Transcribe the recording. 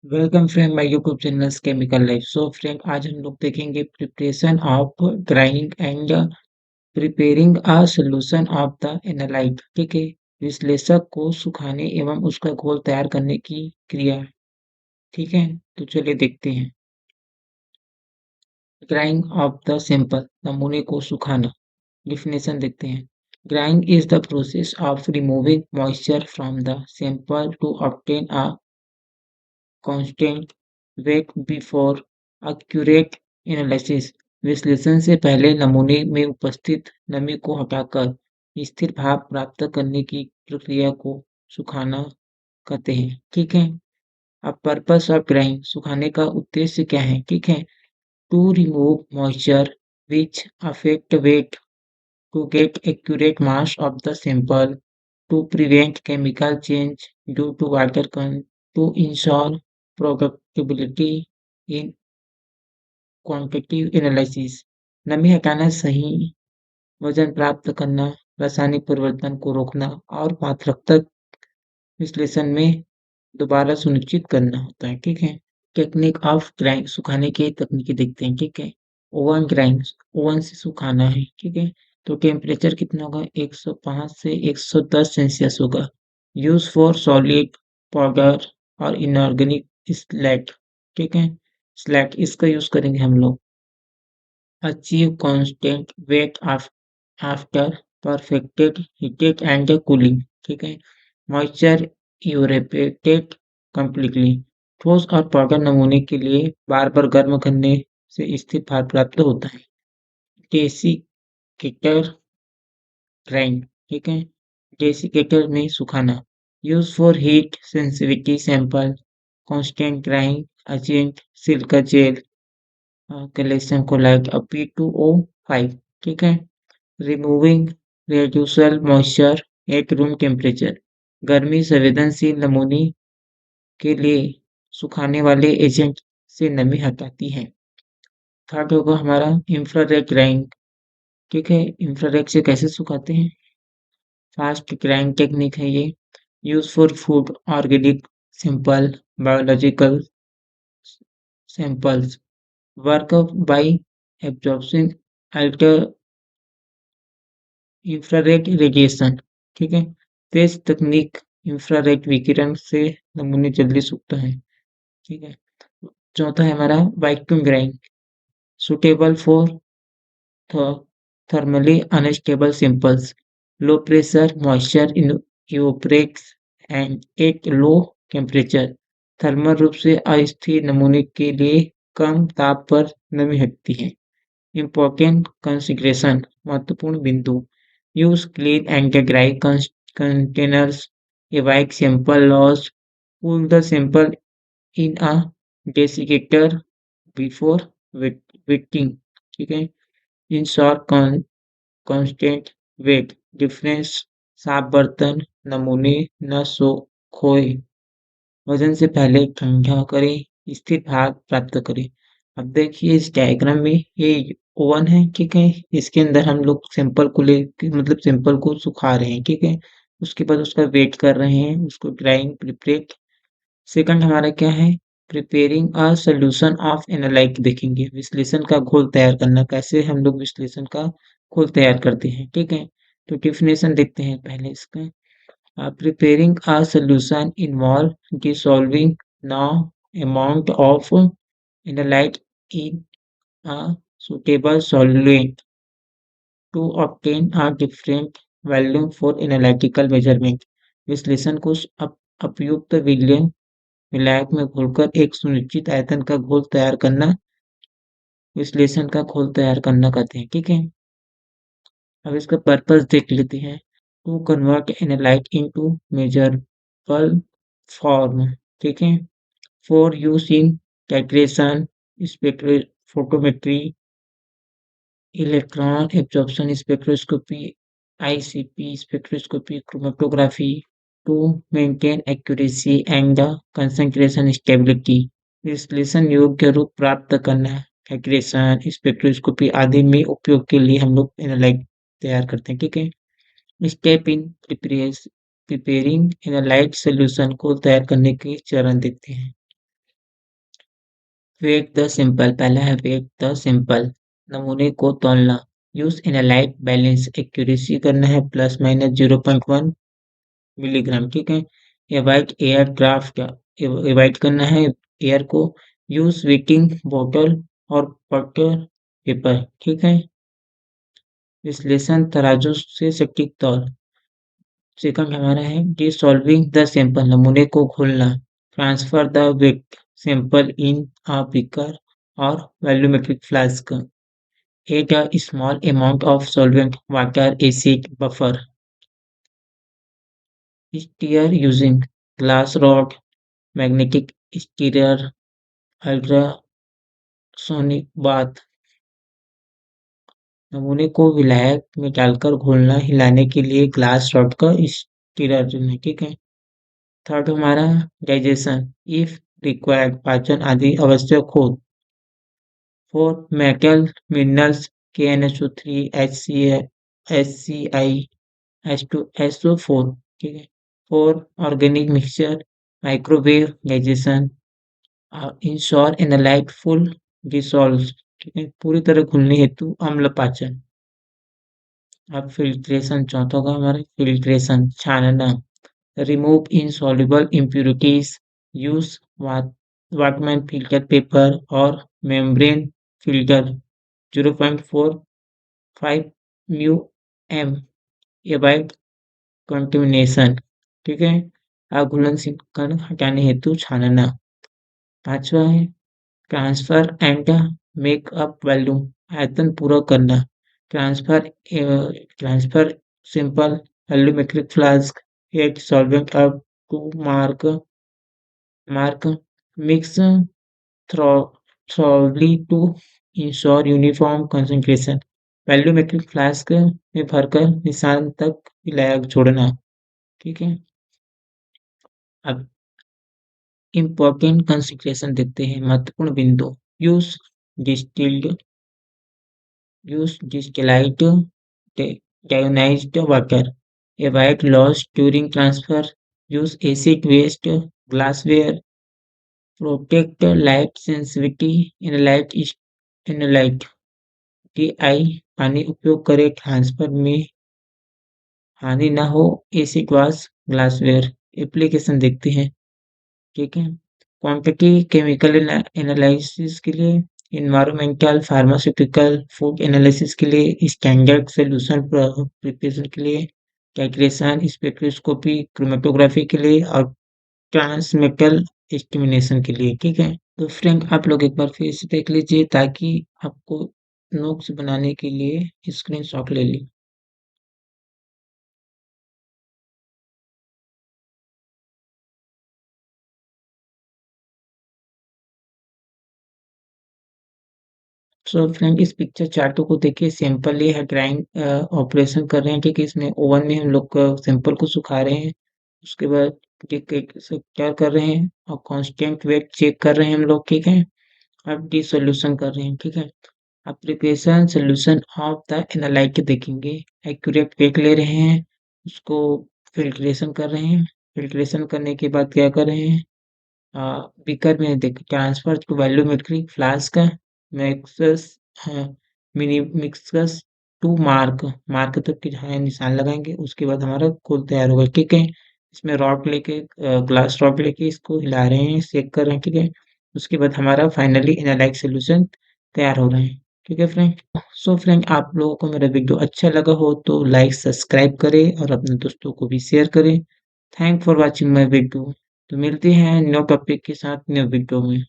Welcome friend my YouTube channel chemical life. So friend, आज हम लोग देखेंगे preparation of grinding and preparing a solution of the analyte. ठीक है, विश्लेषक को सुखाने एवं उसका घोल तैयार करने की क्रिया। ठीक है, तो चलिए देखते हैं। ग्राइंड ऑफ द सैंपल, नमूने को सुखाना। डिफिनेशन देखते हैं। Grind is the process of removing moisture from the sample to obtain a constant weight before accurate analysis. विश्लेषण से पहले नमूने में उपस्थित नमी को हटाकर स्थिर भाप प्राप्त करने की प्रक्रिया को सुखाना कहते हैं। ठीक है, अब पर्पस ऑफ ग्राइंड, सुखाने का उद्देश्य क्या है? ठीक है, to remove moisture which affect weight, to get accurate mass of the sample, to prevent chemical change due to water to ensure productability in quantitative analysis। नमी हटाना, सही वजन प्राप्त करना, रासायनिक परिवर्तन को रोकना और मात्रात्मक विश्लेषण में दोबारा सुनिश्चित करना होता है। ठीक है, टेक्निक ऑफ ग्राइंड, सुखाने की तकनीकी देखते हैं। ठीक है, ओवन ग्राइंड, ओवन से सुखाना है। ठीक है, तो टेम्परेचर कितना होगा? 105 से 110 सेल्सियस होगा। यूज फॉर सॉलिड पाउडर और इनऑर्गेनिक स्लैट। ठीक है, स्लैट इसका यूज करेंगे हम लोग। Achieve constant weight after perfected heated and cooling. ठीक है, मॉइस्चर इवेपोरेटेड कंप्लीटली। ठोस और पाउडर नमूने के लिए बार बार गर्म करने से स्थिर भार प्राप्त होता है। Desiccator grind. ठीक है, डेसिकेटर में सुखाना। Use for heat sensitivity sample, constant grind agent, silica gel, calcium chloride P2O5। ठीक है, removing reducer moisture at room temperature. गर्मी संवेदनशील नमूने के लिए सुखाने वाले एजेंट से नमी हटाती है। थर्ड होगा हमारा इंफ्रारेड ग्राइंड। ठीक है, इंफ्रारेड से कैसे सुखाते हैं? फास्ट ग्राइंड टेक्निक है ये। Use for food, organic, simple, biological samples. Work by absorbing alter infrared radiation. ठीक है, तेज तकनीक इंफ्रारेड विकिरण से नमूने जल्दी सूखता है। ठीक है, चौथा है हमारा vacuum grind, suitable for thermally unstable samples. Low pressure moisture evaporates and at low temperature. Thermal रूप से अस्थिर नमूने के लिए कम ताप पर नमी हटती है। इम्पोर्टेंट कंसिडरेशन, महत्वपूर्ण बिंदु। Use clean and dry containers, avoid sample loss, cool the sample in a desiccator before waiting. ठीक है, इंश्योर कांस्टेंट वेट डिफरेंस, साफ बर्तन नमूने न खोए। वजन से पहले ठंडा करें, स्थिर भार प्राप्त करें। अब देखिए इस डायग्राम में ये ओवन है। ठीक है, इसके अंदर हम लोग सैंपल को ले मतलब सैंपल को सुखा रहे हैं। ठीक है, उसके बाद उसका वेट कर रहे हैं, उसको ड्राइंग प्रिपरेट। सेकंड हमारा क्या है? Preparing a solution of analyte देखेंगे। विश्लेषण का घोल तैयार करना, कैसे हम लोग विश्लेषण का घोल तैयार करते हैं। ठीक है, तो डिफिनेशन देखते हैं पहले इसका। Preparing a solution involves dissolving no amount of analyte in a suitable solvent to obtain a different value for analytical measurement। विश्लेषण को उपयुक्त विलयन विलायक में घोलकर एक सुनिश्चित आयतन का घोल तैयार करना विश्लेषण का घोल तैयार करना कहते हैं। ठीक है, अब इसका पर्पस देख लेते हैं। To convert analyte into measurable form. ठीक है, for use in titration, spectrophotometry, electron absorption spectroscopy, ICP spectroscopy, chromatography, to maintain accuracy and the concentration stability. विश्लेषण योग्य रूप प्राप्त करना, एक्रेशन स्पेक्ट्रोस्कोपी आदि में उपयोग के लिए हम लोग एनालाइट तैयार करते हैं। ठीक है, step in preparing analyte solution को तैयार करने के चरण देखते हैं। वेट द सिंपल, पहला है वेट द सिंपल, नमूने को तौलना। Use in a light balance, accuracy करना है प्लस माइनस 0.1 मिलीग्राम, ठीक है। एवॉइड एयर ड्राफ्ट, एवॉइड करना है एयर को। यूज वेटिंग बॉटल और बटर पेपर, ठीक है। विश्लेषण तराजू से सटीक तौल। सेकंड हमारा है डिसॉल्विंग द सैंपल, नमूने को घोलना। Transfer the weighed sample in a beaker और volumetric flask. Add a small amount of solvent, water, acid, buffer. Stir using glass rod, magnetic stir, ultrasonic bath. नमूने को विलायक में डालकर घोलना, हिलाने के लिए ग्लास रॉड का स्टीयर चुनें, ठीक है। थर्ड हमारा डाइजेशन, इफ रिक्वायर्ड, पाचन आदि आवश्यक हो। Four metal minerals, KnSO3, HCI, H2SO4, ठीक है। Four organic mixture, microwave digestion, ensure analyte full dissolve, ठीक है, पूरी तरह घुलने हेतु अम्ल पाचन। अब फिल्ट्रेशन चौथा का हमारा फिल्ट्रेशन, छानना। Remove insoluble impurities, use Whatman filter paper और membrane filter 0.45 μm, avoid contamination, ठीक है। अघुलनशील कण हटाने हेतु छानना। पांचवा है ट्रांसफर एंड मेकअप वॉल्यूम, आयतन पूरा करना। Transfer transfer simple volumetric flask, add solvent up to mark mix thoroughly to ensure uniform concentration। Volumetric flask में भरकर निशान तक मिलाया छोड़ना, ठीक है। अब इम्पोर्टेंट कंसिडरेशन देखते हैं, महत्वपूर्ण बिंदु। Use distilled use distilled deionized water, avoid loss during transfer, use acid washed glassware, protect light sensitivity in light DI, पानी उपयोग करें ट्रांसफर में हानि ना हो। Acid wash glassware. एप्लीकेशन देखते हैं, ठीक है। क्वांटिटी केमिकल एनालिसिस के लिए, इन्वायरमेंटल, फार्मास्यूटिकल, फूड एनालिसिस के लिए, स्टैंडर्ड सोल्यूशन प्रिपरेशन के लिए, टाइट्रेशन, स्पेक्ट्रोस्कोपी, क्रोमेटोग्राफी के लिए और ट्रांसमेटल एस्टिमिनेशन के लिए, ठीक है। तो फ्रेंड आप लोग एक बार फिर से देख लीजिए ताकि आपको नोट्स बनाने के लिए स्क्रीनशॉट ले ली। सो फ्रेंड इस पिक्चर चार्टों को देखिए, सिंपल ये है ग्राइंड ऑपरेशन कर रहे हैं, ठीक है। इसमें ओवन में हम लोग सैंपल को सुखा रहे हैं, उसके बाद ठीक है से क्या कर रहे हैं और कांस्टेंट वेट चेक कर रहे हैं हम लोग, ठीक है। अब डिसोल्यूशन कर रहे हैं, ठीक है। अब preparation solution of the analyte देखेंगे, एक्यूरेट वेट ले रहे हैं, उसको फिल्ट्रेशन कर रहे हैं। फिल्ट्रेशन करने के बाद क्या कर रहे हैं, बीकर में देख transfer to volumetric flask mixes mini mixes to mark तक के जहाँ निशान लगाएंगे, उसके बाद हमारा घोल तैयार होगा, ठीक है। इसमें रॉड लेके ग्लास रॉड लेके इसको हिला रहे हैं, सेक कर रहे हैं, ठीक है। उसके बाद हमारा फाइनली एनालाइट सोल्यूशन तैयार हो रहे हैं, ठीक है फ्रेंड। सो फ्रेंड आप लोगों को मेरा वीडियो अच्छा लगा हो तो लाइक सब्सक्राइब करें और अपने दोस्तों को भी शेयर करें। Thank for watching my video. तो मिलते हैं न्यू टॉपिक के साथ न्यू वीडियो में।